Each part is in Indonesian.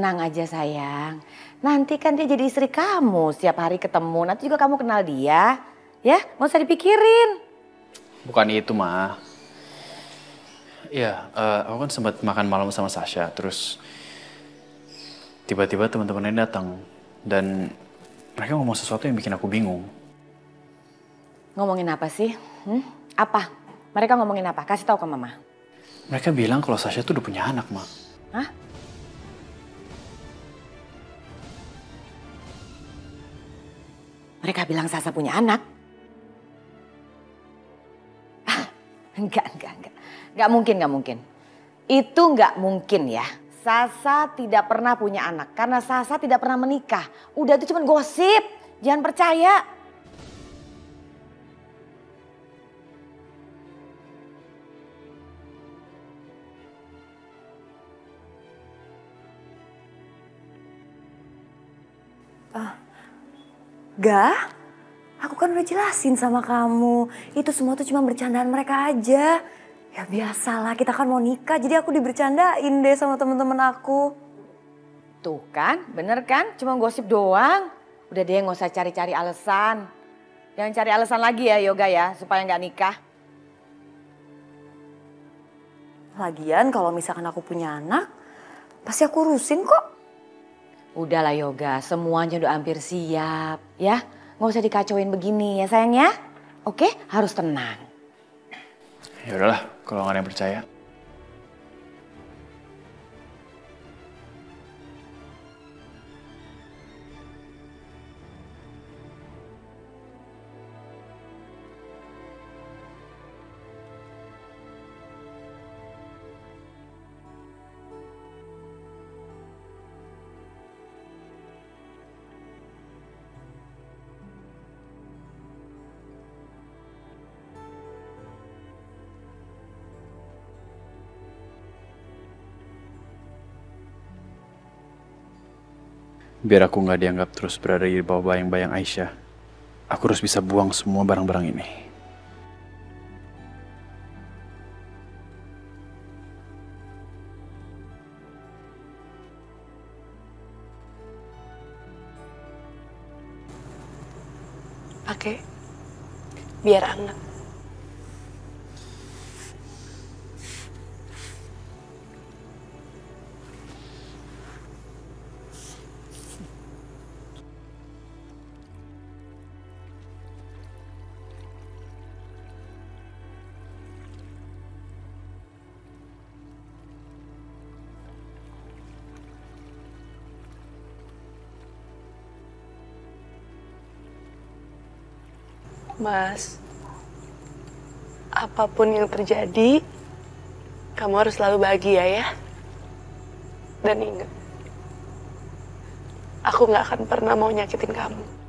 tenang aja sayang. Nanti kan dia jadi istri kamu, setiap hari ketemu. Nanti juga kamu kenal dia. Ya, nggak usah dipikirin. Bukan itu, Ma. Iya, aku kan sempat makan malam sama Sasha, terus tiba-tiba teman-temannya datang dan mereka ngomong sesuatu yang bikin aku bingung. Ngomongin apa sih? Apa? Mereka ngomongin apa? Kasih tahu ke Mama. Mereka bilang kalau Sasha tuh udah punya anak, Ma. Hah? Mereka bilang Sasa punya anak? Enggak. Enggak mungkin. Itu enggak mungkin ya. Sasa tidak pernah punya anak karena Sasa tidak pernah menikah. Udah itu cuma gosip. Jangan percaya. Gak, aku kan udah jelasin sama kamu. Itu semua tuh cuma bercandaan mereka aja. Ya biasalah, kita kan mau nikah, jadi aku dibercandain deh sama temen-temen aku. Tuh kan, bener kan? Cuma gosip doang. Udah deh nggak usah cari-cari alasan. Jangan cari alasan lagi ya Yoga ya, supaya nggak nikah. Lagian kalau misalkan aku punya anak, pasti aku urusin kok. Udahlah Yoga, semuanya udah hampir siap ya. Nggak usah dikacauin begini ya sayang ya. Oke, harus tenang. Ya udahlah, kalau nggak ada yang percaya. Biar aku nggak dianggap terus berada di bawah bayang-bayang Aisyah, aku harus bisa buang semua barang-barang ini. Pakai biar anget. Mas, apapun yang terjadi, kamu harus selalu bahagia ya. Dan ingat, aku gak akan pernah mau nyakitin kamu.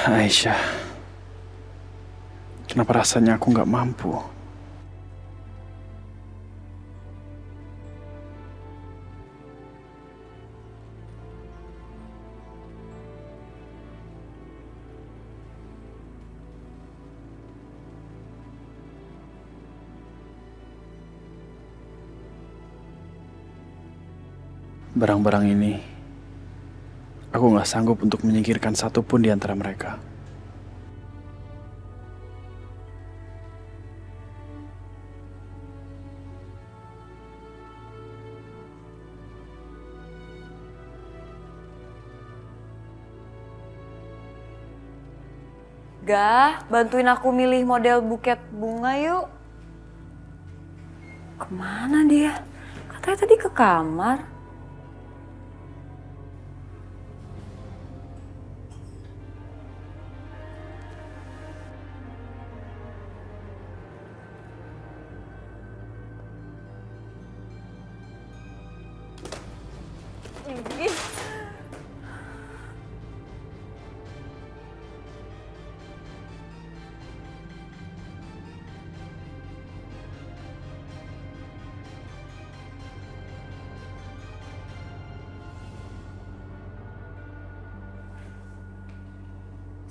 Aisyah, kenapa rasanya aku nggak mampu? Barang-barang ini, aku nggak sanggup untuk menyingkirkan satupun di antara mereka. Gah, bantuin aku milih model buket bunga yuk. Kemana dia? Katanya tadi ke kamar.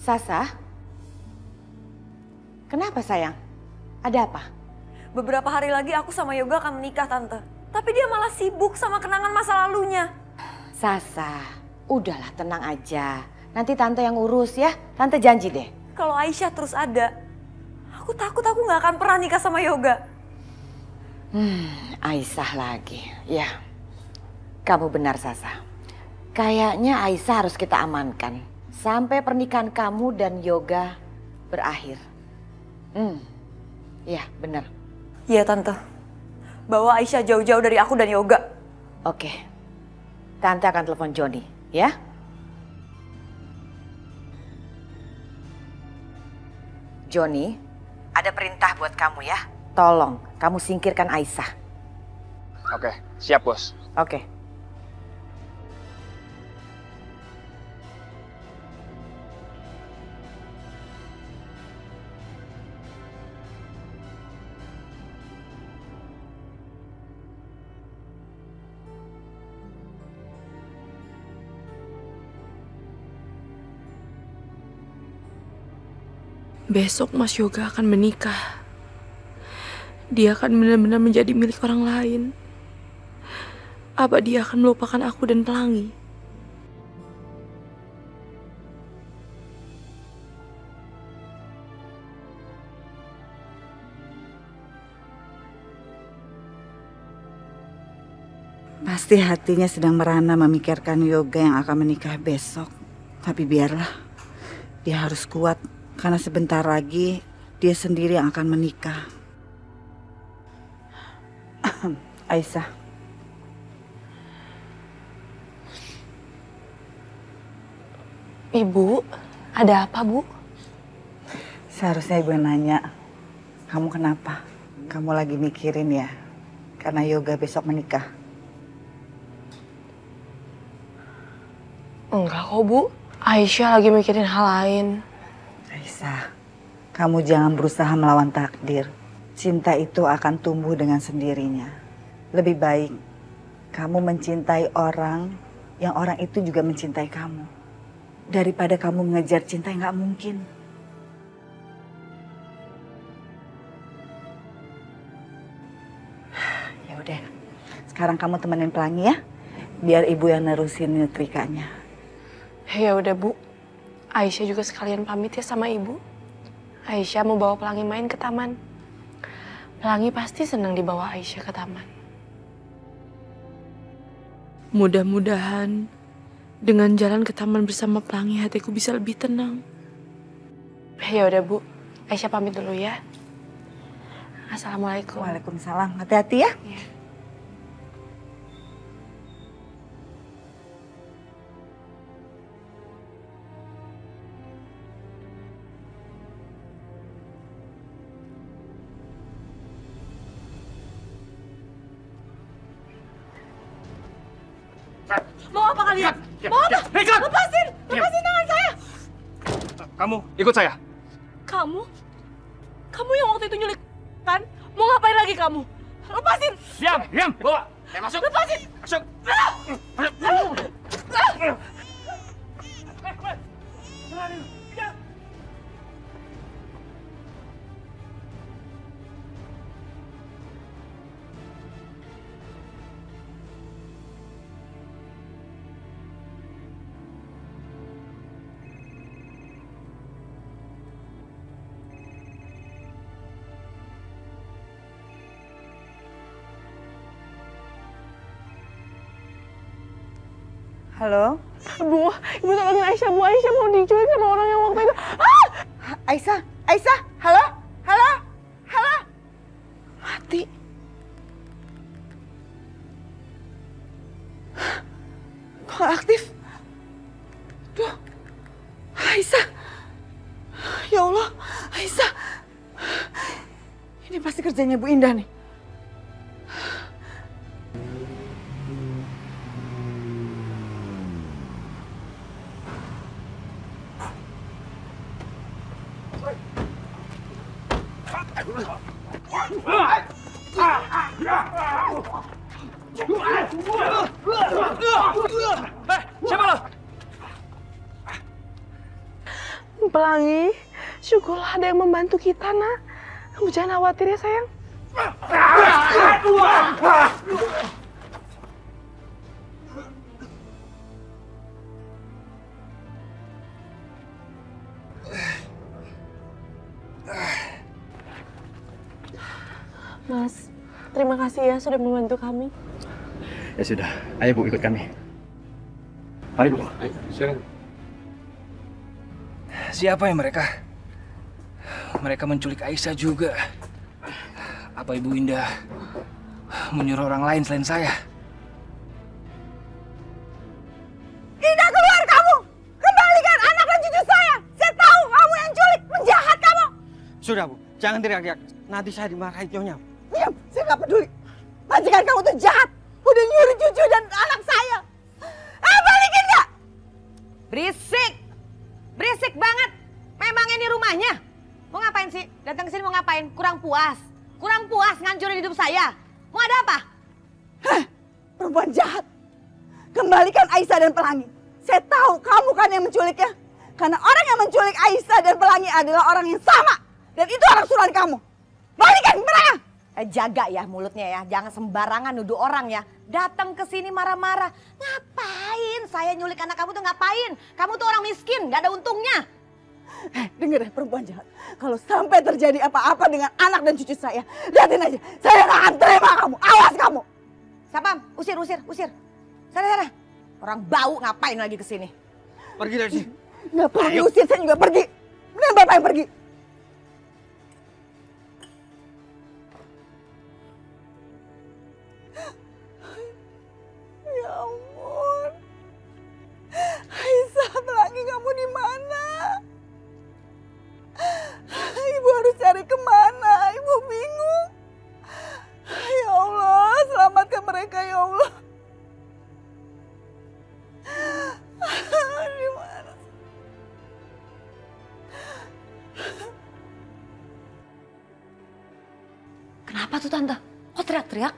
Sasa? Kenapa sayang? Ada apa? Beberapa hari lagi aku sama Yoga akan menikah, Tante. Tapi dia malah sibuk sama kenangan masa lalunya. Sasa, udahlah tenang aja. Nanti Tante yang urus ya. Tante janji deh. Kalau Aisyah terus ada, aku takut aku nggak akan pernah nikah sama Yoga. Aisyah lagi. Ya, kamu benar Sasa. Kayaknya Aisyah harus kita amankan. Sampai pernikahan kamu dan Yoga berakhir. Ya benar. Iya Tante, bawa Aisyah jauh-jauh dari aku dan Yoga. Oke, Tante akan telepon Joni ya. Joni, ada perintah buat kamu ya. Tolong, kamu singkirkan Aisyah. Oke, siap bos. Oke. Besok Mas Yoga akan menikah. Dia akan benar-benar menjadi milik orang lain. Apa dia akan melupakan aku dan Pelangi? Pasti hatinya sedang merana memikirkan Yoga yang akan menikah besok. Tapi biarlah, dia harus kuat. Karena sebentar lagi dia sendiri yang akan menikah. Aisyah. Ibu, ada apa Bu? Seharusnya ibu nanya, kamu kenapa? Kamu lagi mikirin ya? Karena Yoga besok menikah. Enggak kok Bu, Aisyah lagi mikirin hal lain. Aisyah, kamu jangan berusaha melawan takdir. Cinta itu akan tumbuh dengan sendirinya. Lebih baik kamu mencintai orang yang orang itu juga mencintai kamu. Daripada kamu mengejar cinta yang gak mungkin. Ya udah, sekarang kamu temenin Pelangi ya. Biar ibu yang nerusin nyetrikanya. Ya udah Bu, Aisyah juga sekalian pamit ya sama Ibu. Aisyah mau bawa Pelangi main ke taman. Pelangi pasti senang dibawa Aisyah ke taman. Mudah-mudahan dengan jalan ke taman bersama Pelangi hatiku bisa lebih tenang. Ya udah Bu, Aisyah pamit dulu ya. Assalamualaikum. Waalaikumsalam, hati-hati ya. Ya. Mau apa kalian? Mau apa? Lepasin! Lepasin tangan saya! Kamu ikut saya. Kamu? Kamu yang waktu itu nyulik, kan? Mau ngapain lagi kamu? Lepasin! Diam, bawa. Masuk. Lepasin! Masuk. Halo? Bu, Ibu tolongin Aisyah, Bu. Aisyah mau diculik sama orang yang waktu itu. Aisyah, halo? Mati. Kok gak aktif? Duh, Aisyah. Ya Allah, Aisyah. Ini pasti kerjanya Bu Indah nih. Siapa lo? Pelangi, syukurlah ada yang membantu kita, nak. Kamu jangan khawatir ya, sayang. Mas, terima kasih ya sudah membantu kami. Ya sudah, ayo Bu ikut kami. Ayo Bu. Ayo, silakan. Siapa ya mereka? Mereka menculik Aisyah juga. Apa Ibu Indah menyuruh orang lain selain saya? Indah, keluar kamu! Kembalikan anak dan cucu saya! Saya tahu kamu yang culik, penjahat kamu! Sudah Bu, jangan teriak-teriak. Nanti saya dimarahin nyonya. Diam, saya nggak peduli. Majikan kamu tuh jahat. Udah nyuri cucu dan anak saya. Balikin nggak? Berisik. Berisik banget. Memang ini rumahnya. Mau ngapain sih? Datang ke sini mau ngapain? Kurang puas. Kurang puas ngancurin hidup saya. Mau ada apa? Hah, perempuan jahat. Kembalikan Aisyah dan Pelangi. Saya tahu kamu kan yang menculiknya. Karena orang yang menculik Aisyah dan Pelangi adalah orang yang sama. Dan itu anak suruhan kamu. Balikan mereka! Jaga ya mulutnya ya, jangan sembarangan nuduh orang ya. Datang ke sini marah-marah. Ngapain? Saya nyulik anak kamu tuh ngapain? Kamu tuh orang miskin, gak ada untungnya. Dengar ya perempuan jahat. Kalau sampai terjadi apa-apa dengan anak dan cucu saya, lihatin aja. Saya gak akan terima kamu. Awas kamu. Sapam, usir. Sana. Orang bau ngapain lagi ke sini? Pergi dari sini. Gak perlu diusir, saya juga pergi. Bener bapak yang pergi. Ya ampun. Aisyah, Pelangi, kamu di mana? Ibu harus cari kemana? Ibu bingung. Ya Allah, selamatkan mereka ya Allah. Di mana? Kenapa tuh Tante? Kok teriak-teriak?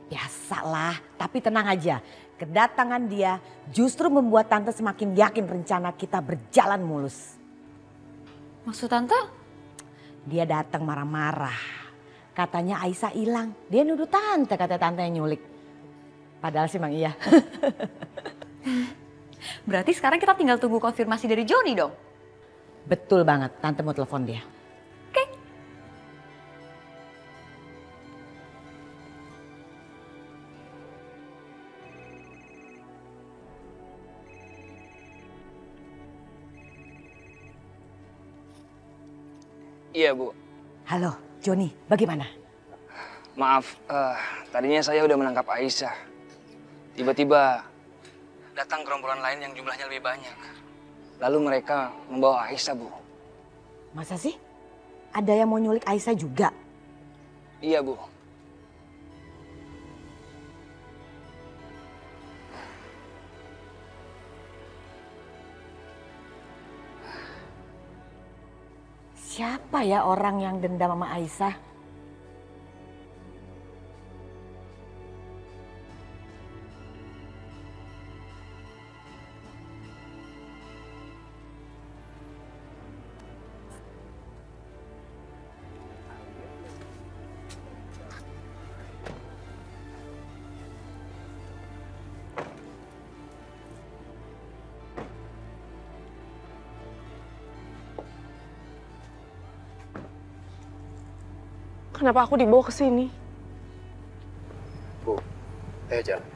Biasalah, tapi tenang aja. Kedatangan dia justru membuat Tante semakin yakin rencana kita berjalan mulus. Maksud Tante? Dia datang marah-marah. Katanya Aisyah hilang. Dia nuduh Tante, kata Tante yang nyulik. Padahal sih emang iya. Berarti sekarang kita tinggal tunggu konfirmasi dari Joni dong? Betul banget, Tante mau telepon dia. Oke. Iya Bu. Halo, Joni, bagaimana? Maaf, tadinya saya udah menangkap Aisyah. Tiba-tiba datang gerombolan lain yang jumlahnya lebih banyak. Lalu mereka membawa Aisyah, Bu. Masa sih? Ada yang mau nyulik Aisyah juga? Iya, Bu. Siapa ya orang yang dendam sama Aisyah? Kenapa aku dibawa ke sini? Bu, ayo jalan.